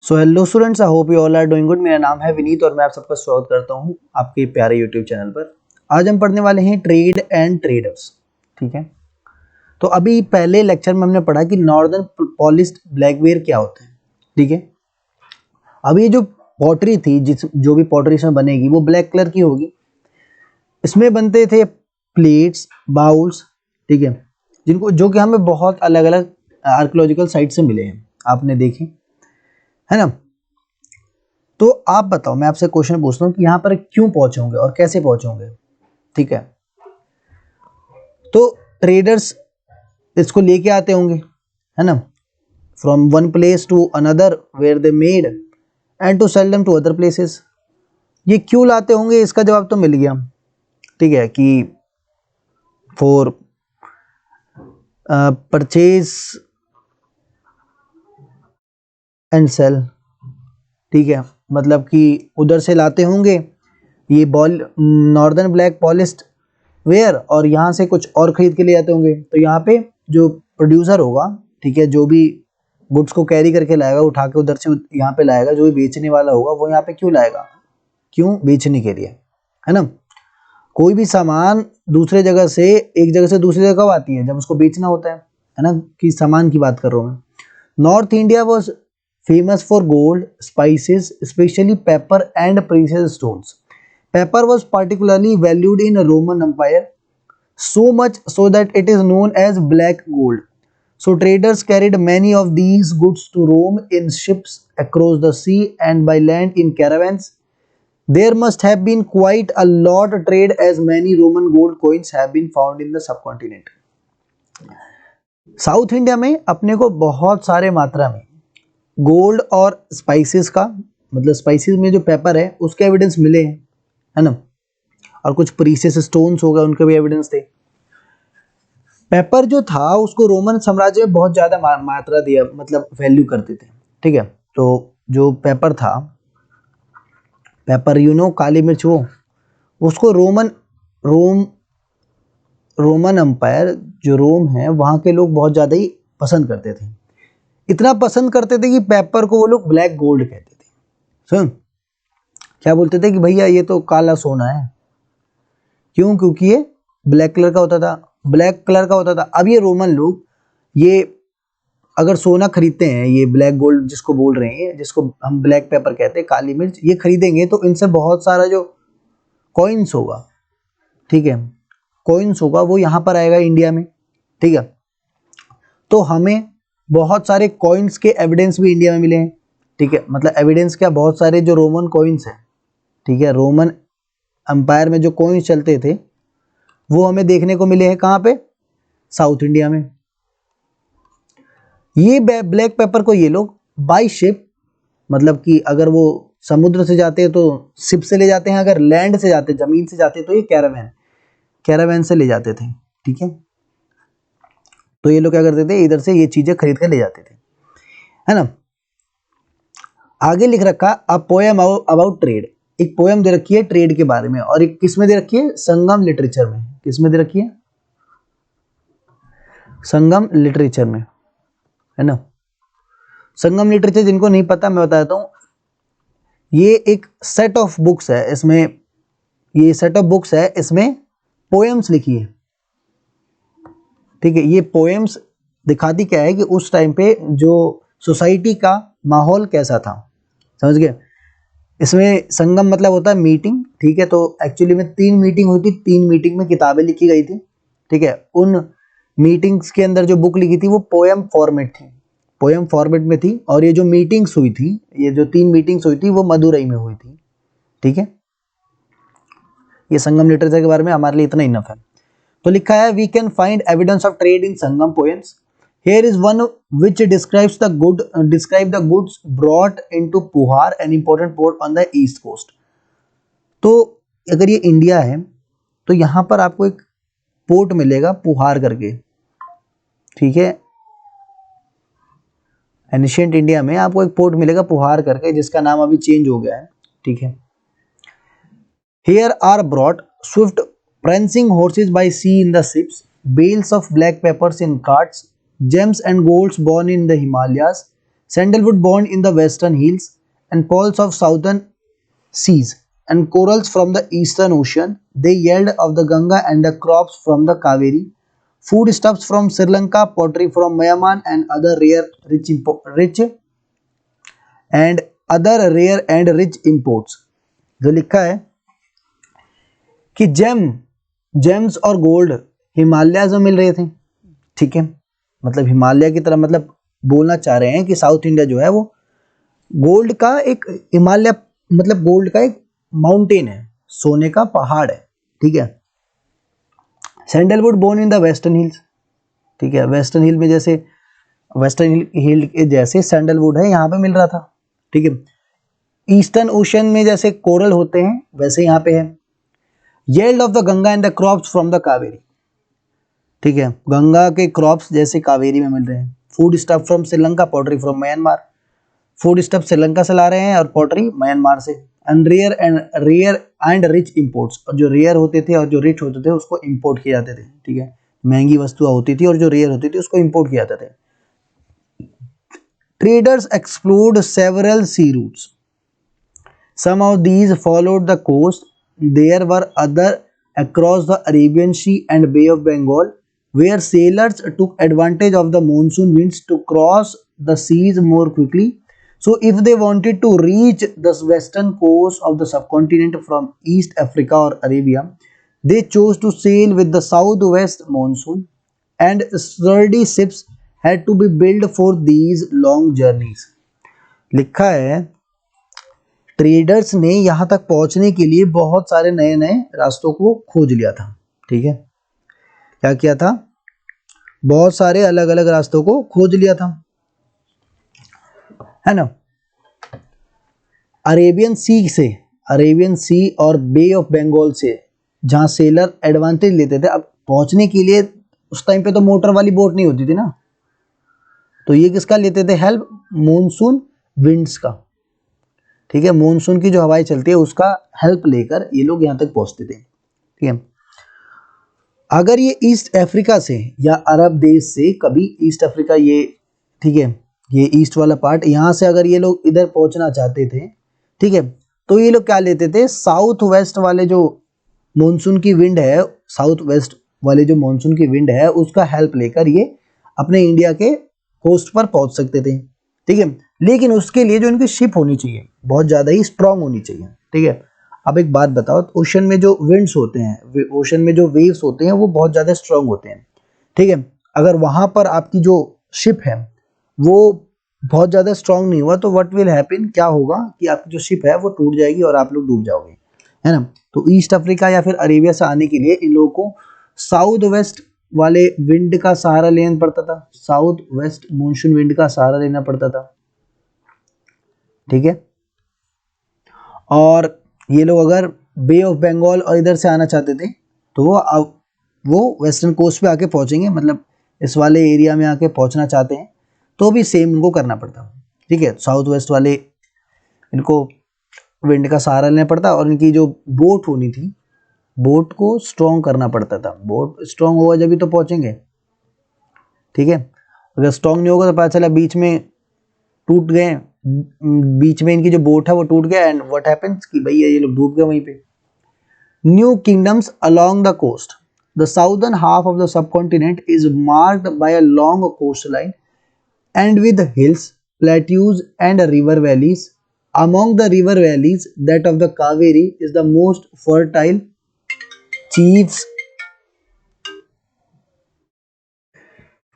So hello students, I hope you all are doing good. मेरा नाम है विनीत और मैं आप सबका स्वागत करता हूं आपके प्यारे यूट्यूब चैनल पर। आज हम पढ़ने वाले हैं ट्रेड एंड ट्रेडर्स। ठीक है, तो अभी पहले लेक्चर में हमने पढ़ा कि नॉर्दर्न पॉलिश्ड ब्लैकवेयर क्या होता है। ठीक है, अब ये जो पॉटरी थी, जो भी पॉटरी इसमें बनेगी वो ब्लैक कलर की होगी। इसमें बनते थे प्लेट्स, बाउल्स, ठीक है, जिनको जो कि हमें बहुत अलग अलग आर्कियोलॉजिकल साइट से मिले हैं, आपने देखे है ना। तो आप बताओ, मैं आपसे क्वेश्चन पूछता हूँ कि यहाँ पर क्यों पहुंचोगे और कैसे पहुंचोगे। ठीक है, तो ट्रेडर्स इसको लेके आते होंगे, है ना, from one place to another where they made and to sell them to other places. ये क्यों लाते होंगे, इसका जवाब तो मिल गया। ठीक है, कि फॉर परचेज एंड सेल। ठीक है, मतलब कि उधर से लाते होंगे ये नॉर्दर्न ब्लैक पॉलिश्ड वेयर और यहाँ से कुछ और खरीद के ले जाते होंगे। तो यहाँ पे जो प्रोड्यूसर होगा, ठीक है, जो भी गुड्स को कैरी करके लाएगा, उठा के उधर से यहाँ पे लाएगा, जो भी बेचने वाला होगा वो यहाँ पे क्यों लाएगा, क्यों, बेचने के लिए, है ना। कोई भी सामान दूसरे जगह से, एक जगह से दूसरी जगह कब आती है, जब उसको बेचना होता है ना, कि सामान की बात कर रहा हूँ मैं। North India was famous for gold, spices, especially pepper and precious stones. Pepper was particularly valued in the Roman Empire, so much so that it is known as black gold. So traders carried many of these goods to Rome in ships across the sea and by land in caravans. There must have been quite a lot of trade as many Roman gold coins have been found in the subcontinent. South India में अपने को बहुत सारे मात्रा में gold और spices का, मतलब स्पाइसेस में जो पेपर है उसके एविडेंस मिले हैं, है ना, और कुछ प्रीशियस स्टोन्स हो गए, उनके भी एविडेंस थे। पेपर जो था उसको रोमन साम्राज्य में बहुत ज्यादा मात्रा दिया, मतलब वैल्यू करते थे। ठीक है, तो जो पेपर था, पेपर काली मिर्च, वो उसको रोमन एम्पायर, जो रोम है वहां के लोग बहुत ज्यादा ही पसंद करते थे। इतना पसंद करते थे कि पेपर को वो लोग ब्लैक गोल्ड कहते थे। सुन, क्या बोलते थे कि भैया ये तो काला सोना है। क्यों? क्योंकि ये ब्लैक कलर का होता था, ब्लैक कलर का होता था। अब ये रोमन लोग ये अगर सोना खरीदते हैं, ये ब्लैक गोल्ड जिसको बोल रहे हैं, जिसको हम ब्लैक पेपर कहते हैं, काली मिर्च, ये खरीदेंगे तो इनसे बहुत सारा जो कॉइन्स होगा, ठीक है, कॉइन्स होगा, वो यहाँ पर आएगा इंडिया में। ठीक है, तो हमें बहुत सारे कॉइन्स के एविडेंस भी इंडिया में मिले हैं। ठीक है, मतलब एविडेंस क्या, बहुत सारे जो रोमन कॉइन्स हैं, ठीक है, रोमन एम्पायर में जो कॉइन्स चलते थे वो हमें देखने को मिले हैं। कहाँ पे? साउथ इंडिया में। ये ब्लैक पेपर को ये लोग बाय शिप, मतलब कि अगर वो समुद्र से जाते हैं तो शिप से ले जाते हैं, अगर लैंड से जाते, जमीन से जाते तो ये कैरावैन से ले जाते थे। ठीक है, तो ये लोग क्या करते थे, इधर से ये चीजें खरीद कर ले जाते थे, है ना। आगे लिख रखा अ पोएम अबाउट ट्रेड, एक पोएम दे रखी है ट्रेड के बारे में, और एक किस में दे रखी है, संगम लिटरेचर में। किस में दे रखी है? संगम लिटरेचर में, है ना। संगम लिटरेचर जिनको नहीं पता मैं बता देता हूँ, ये एक सेट ऑफ बुक्स है, इसमें ये सेट ऑफ बुक्स है, इसमें पोएम्स लिखी है। ठीक है, ये पोएम्स दिखाती क्या है कि उस टाइम पे जो सोसाइटी का माहौल कैसा था, समझ गए। इसमें संगम मतलब होता है मीटिंग। ठीक है, तो एक्चुअली में 3 मीटिंग हुई थी, 3 मीटिंग में किताबें लिखी गई थी। ठीक है, उन मीटिंग्स के अंदर जो बुक लिखी थी वो पोएम फॉर्मेट थी, पोएम फॉर्मेट में थी। और ये जो मीटिंग्स हुई थी, ये जो 3 मीटिंग्स हुई थी वो मदुरई में हुई थी। ठीक है, ये संगम लिटरेचर के बारे में हमारे लिए इतना इनफ है। तो लिखा है, we can find evidence of trade in Sangam poems. Here is one which describe the goods brought into Puhar, an important port on the east coast. तो अगर ये इंडिया है तो यहाँ पर आपको एक पोर्ट मिलेगा पुहार करके। ठीक है, एंशिएंट इंडिया में आपको एक पोर्ट मिलेगा पुहार करके, जिसका नाम अभी चेंज हो गया है। ठीक है, Here are brought swift prancing horses by sea in the ships, bales of black peppers in carts, gems and golds born in the Himalayas, Sandalwood born in the western hills and poles of southern seas and corals from the eastern ocean. They yield of the Ganga and the crops from the Kaveri. Foodstuffs from Sri Lanka, pottery from Myanmar and other rare and rich imports. जो लिखा है कि James और gold Himalaya में मिल रहे थे, ठीक है, मतलब हिमालय की तरह, मतलब बोलना चाह रहे हैं कि साउथ इंडिया जो है वो गोल्ड का एक हिमालय, मतलब गोल्ड का एक माउंटेन है, सोने का पहाड़ है, ठीक है। Sandalwood borne in the western hills, ठीक है, वेस्टर्न हिल में जैसे वेस्टर्न हिल के जैसे सैंडलवुड है यहाँ पे मिल रहा था, ठीक है। ईस्टर्न ओशन में जैसे कोरल होते हैं वैसे यहाँ पे है। Yield of the Ganga and the crops from the Kaveri, ठीक है, गंगा के क्रॉप्स जैसे कावेरी में मिल रहे हैं। Food stuff from Sri Lanka, pottery from Myanmar, food stuff Sri Lanka से ला रहे हैं और पॉटरी म्यांमार से। And rare and rich imports, और जो रेयर होते थे और जो रिच होते थे उसको इंपोर्ट किए जाते थे, ठीक है, महंगी वस्तुएं होती थी और जो रेयर होती थी उसको इंपोर्ट किया जाते थे। Traders explored several sea routes, some of these followed the coast. There were other across the Arabian Sea and Bay of Bengal, where sailors took advantage of the monsoon winds to cross the seas more quickly. So if they wanted to reach the western coast of the subcontinent from East Africa or Arabia, they chose to sail with the southwest monsoon, and sturdy ships had to be built for these long journeys. लिखा है traders ने यहाँ तक पहुँचने के लिए बहुत सारे नए नए रास्तों को खोज लिया था, ठीक है, क्या किया था, बहुत सारे अलग अलग रास्तों को खोज लिया था, है ना। अरेबियन सी और बे ऑफ बंगाल से जहाँ सेलर एडवांटेज लेते थे, अब पहुँचने के लिए उस टाइम पे तो मोटर वाली बोट नहीं होती थी ना, तो ये किसका लेते थे हेल्प, मॉनसून विंड्स का, ठीक है, मॉनसून की जो हवाएं चलती है उसका हेल्प लेकर ये लोग यहाँ तक पहुँचते थे, ठीक है। अगर ये ईस्ट अफ्रीका से या अरब देश से कभी ईस्ट अफ्रीका, ये ठीक है, ये ईस्ट वाला पार्ट, यहाँ से अगर ये लोग इधर पहुँचना चाहते थे, ठीक है, तो ये लोग क्या लेते थे, साउथ वेस्ट वाले जो मॉनसून की विंड है, साउथ वेस्ट वाले जो मॉनसून की विंड है उसका हेल्प लेकर ये अपने इंडिया के कोस्ट पर पहुँच सकते थे, ठीक है। लेकिन उसके लिए जो इनकी शिप होनी चाहिए बहुत ज़्यादा ही स्ट्रांग होनी चाहिए, ठीक है। अब एक बात बताओ, ओशन में जो विंड्स होते हैं, ओशन में जो वेव्स होते हैं वो बहुत ज़्यादा स्ट्रांग होते हैं, ठीक है। अगर वहाँ पर आपकी जो शिप है वो बहुत ज़्यादा स्ट्रांग नहीं हुआ तो व्हाट विल हैपन, क्या होगा कि आपकी जो शिप है वो टूट जाएगी और आप लोग डूब जाओगे, है ना। तो ईस्ट अफ्रीका या फिर अरेबिया से आने के लिए इन लोगों को साउथ वेस्ट वाले विंड का सहारा लेना पड़ता था, साउथ वेस्ट मॉनसून विंड का सहारा लेना पड़ता था, ठीक है। और ये लोग अगर बे ऑफ बंगाल और इधर से आना चाहते थे तो वो वेस्टर्न कोस्ट पे आके पहुंचेंगे, मतलब इस वाले एरिया में आके पहुंचना चाहते हैं तो भी सेम उनको करना पड़ता, ठीक है। साउथ वेस्ट वाले इनको विंड का सहारा लेना पड़ता और इनकी जो बोट होनी थी, बोट को स्ट्रॉन्ग करना पड़ता था, बोट स्ट्रॉन्ग होगा जब भी तो पहुंचेंगे, ठीक है। अगर स्ट्रॉन्ग नहीं होगा तो पता चला बीच में टूट गए, बीच में इनकी जो बोट है वो टूट गया, एंड व्हाट हैपेंस कि भैया ये लोग डूब गए वहीं पे। New kingdoms along the coast, the southern half of the subcontinent is marked by a long coast line and with hills, plateaus and river valleys. Among the river valleys that of the Kaveri is the most fertile. Chiefs,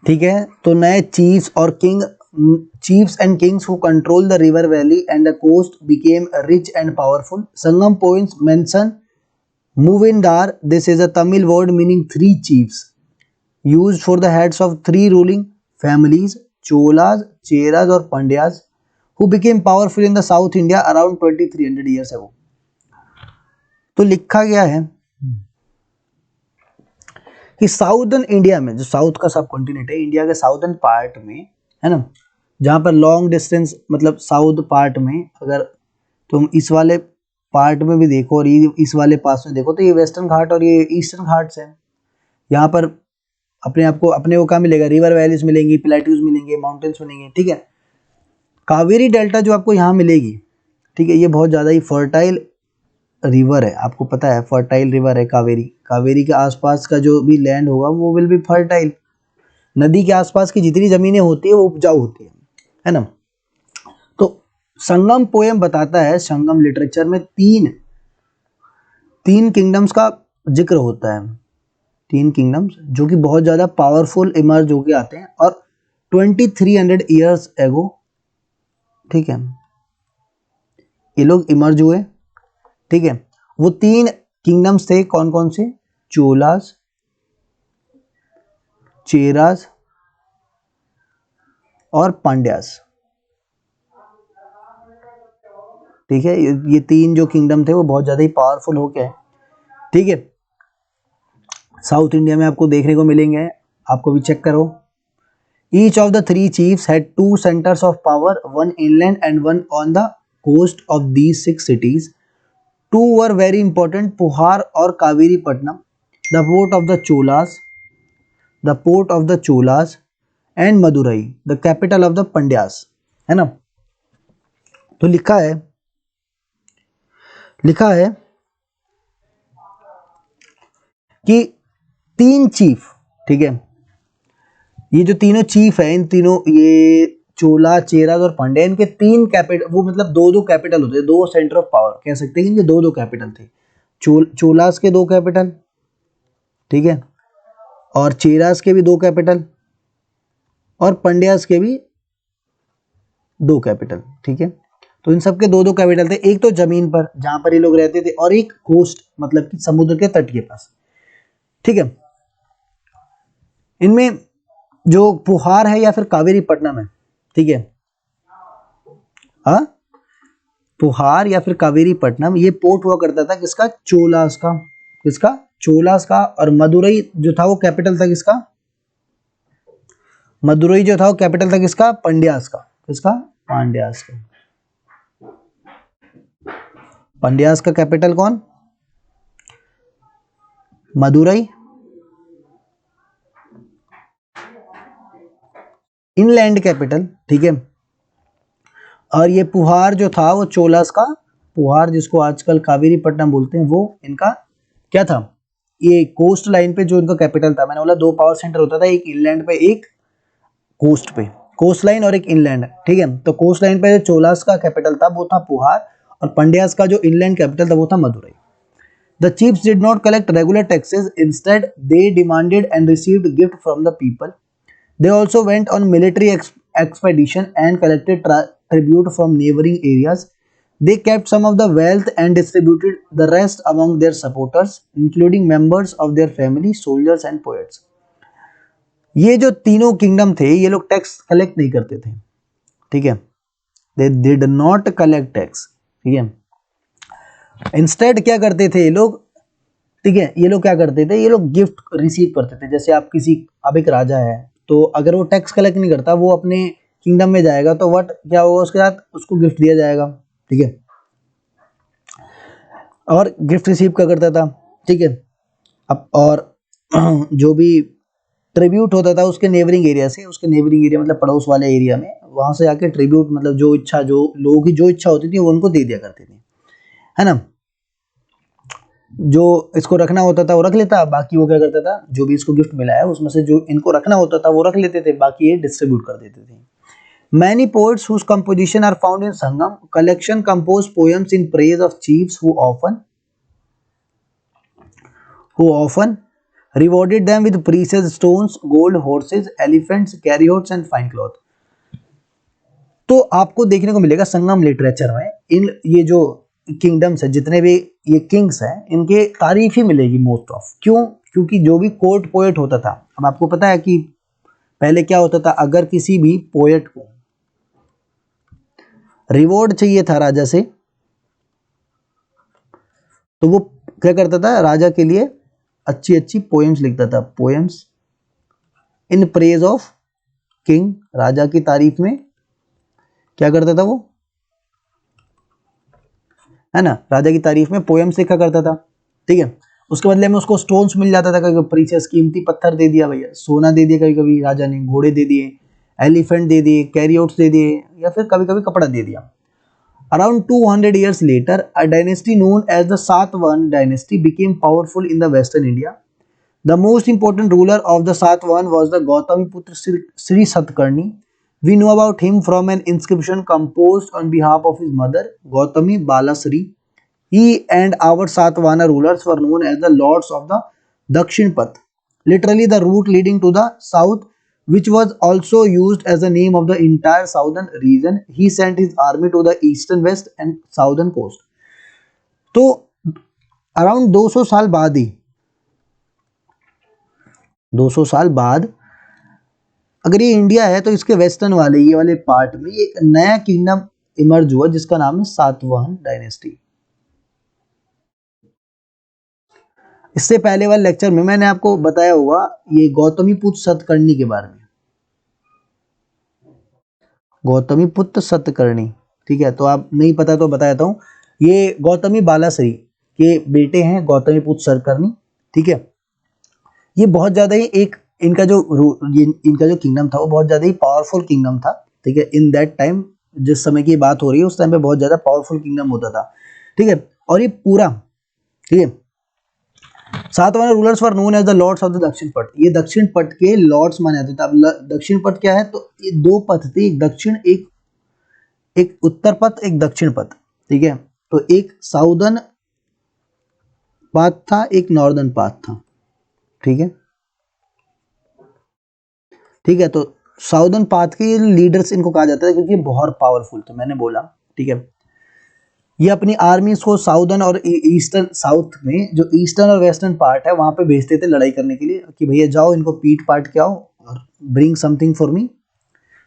ठीक है, तो नए chiefs and kings who control the river valley and the coast became rich and powerful. Sangam points mention Muvindar. This is a Tamil word meaning three chiefs, used for the heads of three ruling families, Cholas, Cheras और Pandyas, who became powerful in the South India around 2300 years ago. तो लिखा गया है कि southern India में, जो south का सब कॉन्टिनेंट है, इंडिया के साउदर्न पार्ट में, है ना, जहाँ पर लॉन्ग डिस्टेंस, मतलब साउथ पार्ट में अगर तुम इस वाले पार्ट में भी देखो और ये इस वाले पास में देखो तो ये वेस्टर्न घाट और ये ईस्टर्न घाट्स हैं। यहाँ पर अपने को क्या मिलेगा, रिवर वैलीज मिलेंगी, प्लेट्यूज मिलेंगे, माउंटेन्स मिलेंगे, ठीक है। कावेरी डेल्टा जो आपको यहाँ मिलेगी, ठीक है, ये बहुत ज़्यादा ही फर्टाइल रिवर है, आपको पता है फर्टाइल रिवर है कावेरी। कावेरी के आसपास का जो भी लैंड होगा वो विल बी फर्टाइल। नदी के आसपास की जितनी ज़मीनें होती है वो उपजाऊ होती है ना। तो संगम पोएम बताता है, संगम लिटरेचर में तीन किंगडम्स का जिक्र होता है, तीन किंगडम्स जो कि बहुत ज़्यादा पावरफुल इमर्ज होके आते हैं और 2300 ईयर्स एगो, ठीक है, ये लोग इमर्ज हुए, ठीक है। वो तीन किंगडम्स थे, कौन कौन से? चोलास, चेरास और पांड्यास, ठीक है। ये तीन जो किंगडम थे वो बहुत ज़्यादा ही पावरफुल हो गए, ठीक है। साउथ इंडिया में आपको देखने को मिलेंगे, आपको भी चेक करो। Each of the three chiefs had two centres of power, one inland and one on the coast of these 6 cities. Two were very important, Puhar और Kaveripattinam, the port of the Cholas and Madurai, the capital of the Pandyas, है ना। तो लिखा है कि तीन chief, ठीक है, ये जो तीनों चीफ है, इन तीनों, ये चोला, चेराज और पांड्या, इनके तीन कैपिटल, वो मतलब दो कैपिटल होते हैं, दो सेंटर ऑफ पावर कह सकते हैं कि इनके दो कैपिटल थे। चोलास के 2 कैपिटल, ठीक है, और चेरास के भी 2 कैपिटल और पंड्यास के भी 2 कैपिटल, ठीक है। तो इन सब के 2 कैपिटल थे, एक तो जमीन पर जहां पर ये लोग रहते थे और एक कोस्ट मतलब कि समुद्र के तट के पास, ठीक है। इनमें जो पुहार है या फिर कावेरीपट्टनम है, ठीक है, हाँ, पुहार या फिर कावेरीपट्टनम, ये पोर्ट हुआ करता था किसका? चोलास का, किसका? चोलास का। और मदुरई जो था वो कैपिटल था किसका? मदुरई जो था वो कैपिटल था किसका? पंड्यास का, किसका? पांड्यास का। पंड्यास का कैपिटल कौन? मदुरई। इनलैंड कैपिटल, ठीक है। और ये पुहार जो था वो चोलास का, पुहार जिसको आजकल कावेरीपट्टनम बोलते हैं, वो इनका क्या था? ये कोस्ट लाइन पे जो इनका कैपिटल था, मैंने बोला 2 पावर सेंटर होता था, एक इनलैंड पे एक कोस्ट पे, कोस्ट लाइन और एक इनलैंड, ठीक है। तो कोस्ट लाइन पे जो चोलास का कैपिटल था वो था पुहार और पंड्यास का जो इनलैंड कैपिटल था वो था Madurai. The chiefs did not collect regular taxes, instead they demanded and received gift from the people. They also went on military expedition and collected tribute from neighboring areas. They kept some of the wealth and distributed the rest among their supporters, including members of their family, soldiers and poets. ये जो तीनों kingdom थे ये लोग tax collect नहीं करते थे, ठीक है। They did not collect tax, ठीक है। इंस्टेड क्या करते थे ये लोग, ठीक है, ये लोग क्या करते थे, ये लोग गिफ्ट रिसीव करते थे। जैसे अब एक राजा है, तो अगर वो टैक्स कलेक्ट नहीं करता, वो अपने किंगडम में जाएगा तो व्हाट क्या होगा, उसके साथ उसको गिफ्ट दिया जाएगा, ठीक है। और गिफ्ट रिसीव क्या करता था, ठीक है। अब और जो भी ट्रिब्यूट होता था उसके नेबरिंग एरिया से, उसके नेबरिंग एरिया मतलब पड़ोस वाले एरिया में, वहां से आके ट्रिब्यूट मतलब जो लोगों की जो इच्छा होती थी वो उनको दे दिया करते थे, है ना। जो इसको रखना होता था वो रख लेता, बाकी वो क्या करता था, जो भी इसको गिफ्ट मिला है उसमें से जो इनको रखना होता था वो रख लेते थे, बाकी ये डिस्ट्रीब्यूट कर देते थे। Many poets whose composition are found in Sangam collection compose poems in praise of chiefs who often rewarded them with precious stones, gold, horses, elephants, chariots and fine cloth. तो आपको देखने को मिलेगा संगम लिटरेचर में इन ये जो किंगडम्स है, जितने भी ये किंग्स हैं, इनके तारीफ ही मिलेगी मोस्ट ऑफ। क्यों? क्योंकि जो भी कोर्ट पोएट होता था, अब आपको पता है कि पहले क्या होता था, अगर किसी भी पोएट को रिवॉर्ड चाहिए था राजा से, तो वो क्या करता था, राजा के लिए अच्छी अच्छी पोएम्स लिखता था, poems in praise of king, राजा की तारीफ में क्या करता था वो, है ना, राजा की तारीफ में पोएम्स लिखा करता था, ठीक है। उसके बदले में उसको स्टोन्स मिल जाता था, कभी प्रीशियस कीमती पत्थर दे दिया भैया, सोना दे दिया, कभी कभी राजा ने घोड़े दे दिए, एलिफेंट दे दिए, कैरियोट्स दे दिए, या फिर कभी कभी कपड़ा दे दिया। Around 200 years later, a dynasty known as the Satavahan dynasty became powerful in the Western India. The most important ruler of the Satavahan was the Gautamiputra Sri Satkarni. We know about him from an inscription composed on behalf of his mother, Gautami Balasri. He and our Satavahana rulers were known as the lords of the Dakshin Path, literally the route leading to the south, which was also used as the name of the entire southern region. He sent his army to the eastern, west and southern coast. तो around 200 साल बाद ही 200 साल बाद अगर ये India है तो इसके वेस्टर्न वाले ये वाले पार्ट में एक नया किंगडम इमर्ज हुआ जिसका नाम है सातवाहन डायनेस्टी। इससे पहले वाले लेक्चर में मैंने आपको बताया होगा ये गौतमीपुत्र सतकर्णी के बारे में, गौतमीपुत्र सतकर्णी, ठीक है। तो आप नहीं पता तो बता देता हूँ, ये गौतमी बालाश्री के बेटे हैं गौतमीपुत्र सतकर्णी, ठीक है। ये बहुत ज़्यादा ही एक इनका जो किंगडम था वो बहुत ज़्यादा ही पावरफुल किंगडम था, ठीक है। इन दैट टाइम जिस समय की बात हो रही है उस टाइम पे बहुत ज़्यादा पावरफुल किंगडम होता था, ठीक है। और ये पूरा, ठीक है, Satavahana rulers were known as the lords of the Dakshinapatha. ये दक्षिण पट के लॉर्ड्स माने जाते थे। अब दक्षिण पट क्या है, तो ये दो पथ थे, एक दक्षिण एक उत्तर पथ, एक दक्षिण पथ, ठीक है। तो एक साउदर्न पाथ था, एक नॉर्दर्न पाथ था, ठीक है, ठीक है। तो साउदर्न पाथ के लीडर्स इनको कहा जाता है क्योंकि बहुत पावरफुल थे, मैंने बोला, ठीक है। ये अपनी आर्मीज को साउदर्न और ईस्टर्न, साउथ में जो ईस्टर्न और वेस्टर्न पार्ट है वहां पे भेजते थे लड़ाई करने के लिए कि भैया जाओ इनको पीट पाट के आओ और bring something for me.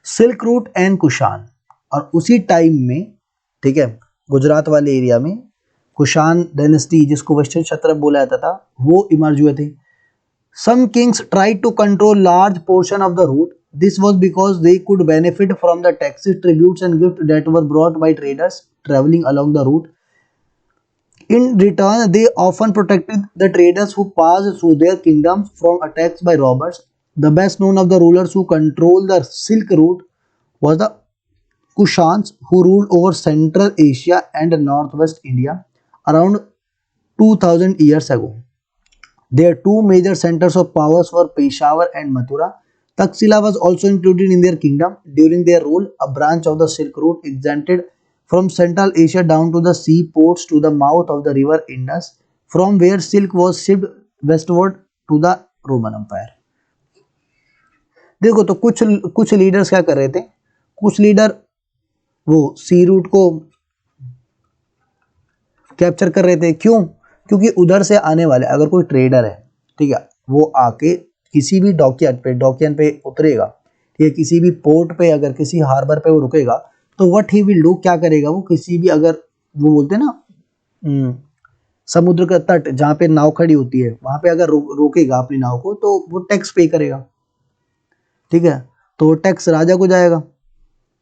Silk route and Kushan, और उसी टाइम में, ठीक है, गुजरात वाले एरिया में कुशान डायनेस्टी जिसको वेस्टर्न क्षत्रप बोला जाता था वो इमर्ज हुए थे। Some kings tried to control large portion of the route. This was because they could benefit from the taxes, tributes and gifts that were brought by traders traveling along the route. In return, they often protected the traders who passed through their kingdoms from attacks by robbers. The best known of the rulers who controlled the Silk Route was the Kushans, who ruled over Central Asia and Northwest India around 2000 years ago. Their two major centers of powers were Peshawar and Mathura. Taxila was also included in their kingdom. During their rule, a branch of the Silk Route extended from Central Asia down to the seaports to the mouth of the river Indus, from where silk was shipped westward to the Roman Empire. देखो तो कुछ leaders क्या कर रहे थे, कुछ leader वो सी root को कैप्चर कर रहे थे। क्यों? क्योंकि उधर से आने वाले अगर कोई ट्रेडर है, ठीक है, वो आके किसी भी डॉकयार्ड पे उतरेगा, ठीक है, किसी भी पोर्ट पे अगर किसी हार्बर पे वो रुकेगा तो व्हाट ही विल डू, क्या करेगा वो, किसी भी अगर वो बोलते हैं ना समुद्र का तट जहाँ पे नाव खड़ी होती है वहां पे अगर रोकेगा अपनी नाव को तो वो टैक्स पे करेगा, ठीक है। तो वो टैक्स राजा को जाएगा,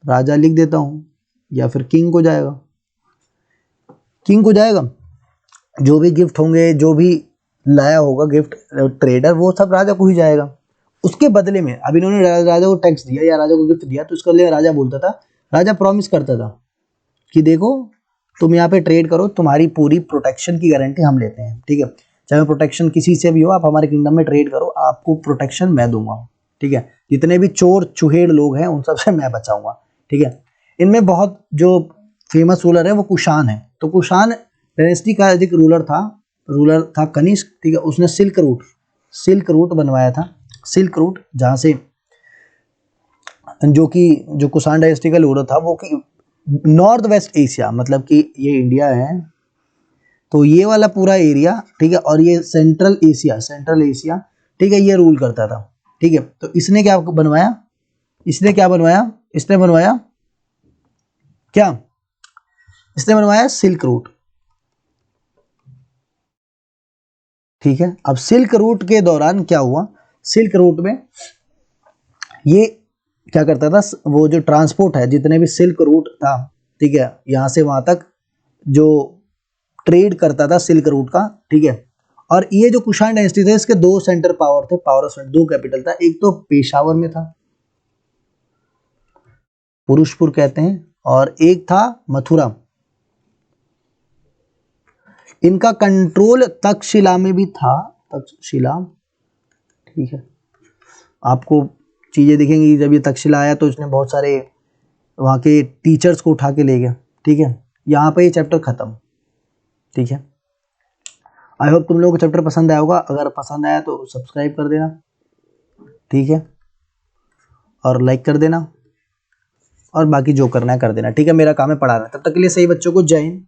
राजा लिख देता हूँ, या फिर किंग को जाएगा, किंग को जाएगा। जो भी गिफ्ट होंगे, जो भी लाया होगा गिफ्ट ट्रेडर, वो सब राजा को ही जाएगा। उसके बदले में अब इन्होंने राजा को टैक्स दिया या राजा को गिफ्ट दिया तो इसके लिए राजा बोलता था, राजा प्रॉमिस करता था कि देखो तुम यहाँ पे ट्रेड करो, तुम्हारी पूरी प्रोटेक्शन की गारंटी हम लेते हैं, ठीक है। चाहे प्रोटेक्शन किसी से भी हो, आप हमारे किंगडम में ट्रेड करो, आपको प्रोटेक्शन मैं दूंगा, ठीक है। जितने भी चोर चुहेड़ लोग हैं उन सबसे मैं बचाऊंगा, ठीक है। इनमें बहुत जो फेमस रूलर है वो कुशान है। तो कुशान डायनेस्टी का एक रूलर था कनिष्क, ठीक है। उसने सिल्क रूट बनवाया था। सिल्क रूट जहाँ से जो कुशान डायनेस्टी का रूलर था वो कि नॉर्थ वेस्ट एशिया, मतलब कि ये इंडिया है तो ये वाला पूरा एरिया, ठीक है, और ये सेंट्रल एशिया, ठीक है, ये रूल करता था, ठीक है। तो इसने क्या बनवाया, इसने बनवाया सिल्क रूट, ठीक है। अब सिल्क रूट के दौरान क्या हुआ, सिल्क रूट में ये क्या करता था, वो जो ट्रांसपोर्ट है, जितने भी सिल्क रूट था, ठीक है, यहां से वहां तक जो ट्रेड करता था सिल्क रूट का, ठीक है। और ये जो कुशान डायनेस्टी थे इसके दो सेंटर पावर थे, पावर ऑफ दो कैपिटल था, एक तो पेशावर में था, पुरुषपुर कहते हैं, और एक था मथुरा। इनका कंट्रोल तक्षशिला में भी था, तक्षशिला, ठीक है। आपको चीजें दिखेंगी, जब ये तक्षशिला आया तो इसने बहुत सारे वहाँ के टीचर्स को उठा के ले गया, ठीक है। यहाँ पे ये चैप्टर खत्म, ठीक है। आई होप तुम लोगों को चैप्टर पसंद आया होगा। अगर पसंद आया तो सब्सक्राइब कर देना, ठीक है, और लाइक कर देना, और बाकी जो करना है कर देना, ठीक है। मेरा काम है पढ़ाना। तब तक के लिए सही बच्चों को जय हिंद।